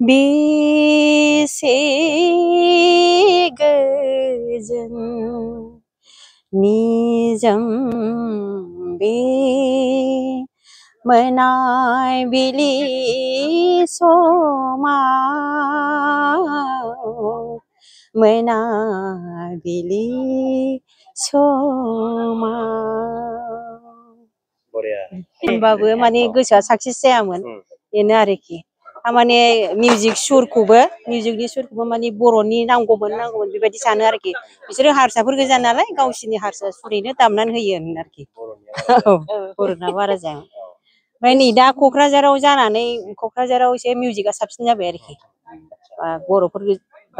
बेसे गोजोन निजोम बे मोनाबिलि समाव मोनाबिलि समाव होनबाबो माने गोसोआ साक्सेस जायामोन बेनो आरोखि माने मिउजिकनि सुरखौबो माने बर'नि नांगौमोन बेबायदि सानो आरोखि बिसोरो हारसाफोर गोजा नालाय गावसिनि हारसा सुरैनो दामनानै होयो आरोखि बर'ना बारा जाया ओमफ्राय नै दा क'क्राझाराव जानानै क'क्राझाराव एसे मिउजिकआ साबसिन जाबाय आरोखि बर'फोर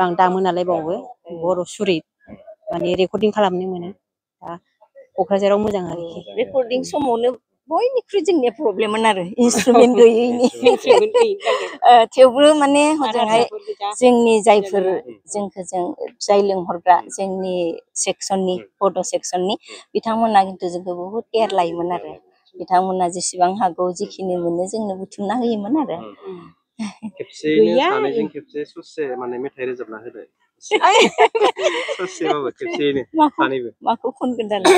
आं दामो नालाय बावबो बर' सुरै माने रेकर्डिं खालामनो मोनो दा क'क्राझाराव मोजां आरोखि रेकर्डिं समावनो बयनिख्रुइ जोंनिया प्रब्लेममोन आरो इन्सट्रुमेन्ट गैयैनि थेवबो माने हजोंहाय जोंनि जायफोर जोंखौ जाय लिंहरग्रा जोंनि सेक्सननि बड' सेक्सननि बिथांमोना खिन्थु जोंखौ बहुद केयार लायोमोन आरो बिथांमोना जेसेबां हागौ जिखिनि मोनो जोंनो बुथुमना होयोमोन आरो खेबसेयैनो सानैजों खेबसे ससे माने मेथाइ रोजाबना होदो ससेबाबो खेबसेयैनो सानैबो माखौ खनगोन दालाय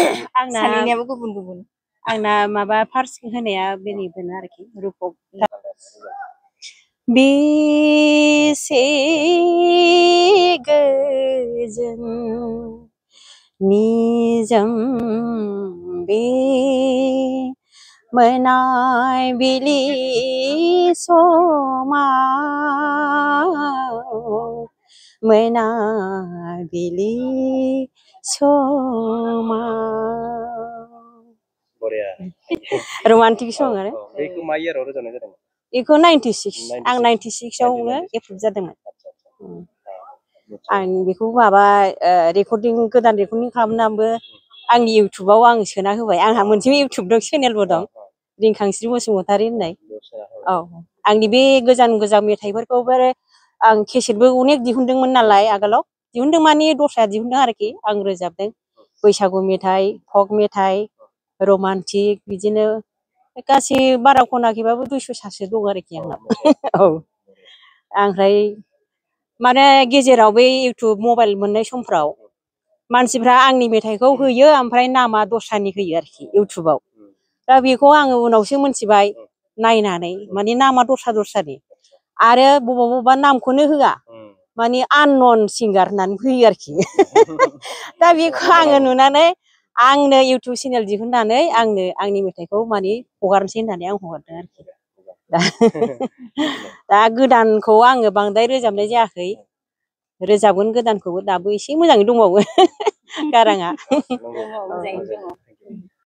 सानैनियाबो गुबुन गुबुन आंना माबा फार्स्ट होनाया बेनो आरोखि रुपक बेसे गोजोन निजोम बे मोनाबिलि समाव मोनाबिलि समाव रमान्टिक सं आरो बेखौ मा इयाराव रोजाबनाय जादोंमोन बेखौ 96 आं 96 आवनो एप्रुभ जादोंमोन आं बेखौ माबा गोदान रेकर्डिं खालामनानैबो आंनि इउटुबाव आं सोना होबाय आंहा मोनसे इउटुब दं चेनेलबो दं रिंखांस्रि बसुमतारी होननाय औ आंनि बे गोजाम मेथाइफोरखौबो आं केसेटबो अनेक दिहुनदोंमोन नालाय आगोलाव दिहुनदों माने दस्रा दिहुनदों आरोखि आं रोजाबदों बैसागु मेथाइ फक मेथाइ रमान्टिक बिदिनो गासै बारा खनाखैबाबो 200 सासो दं आरोखि आंनाव औ ओमफ्राय माने गेजेराव बे इउटुब मबाइल मोननाय समफ्राव मानसिफ्रा आंनि मेथाइखौ होयो ओमफ्राय नामा दस्रानि होयो आरोखि इउटुबाव दा बेखौ आङो उनावसो मोनथिबाय नायनानै माने नामा दस्रानि आरो बबेबा नामखौनो होआ माने आननन सिंगार होननानै होयो आरोखि दा बेखौ आङो नुनानै आंनो इउटुब चेनेल दिहुननानै आंनो आंनि मेथाइखौ माने हगारनोसै होननानै आं हगारदों आरोखि दा गोदानखौ आङो बांद्राय रोजाबनाय जायाखै रोजाबगोन गोदानखौबो दाबो एसे मोजाङै दंबावो गाराङा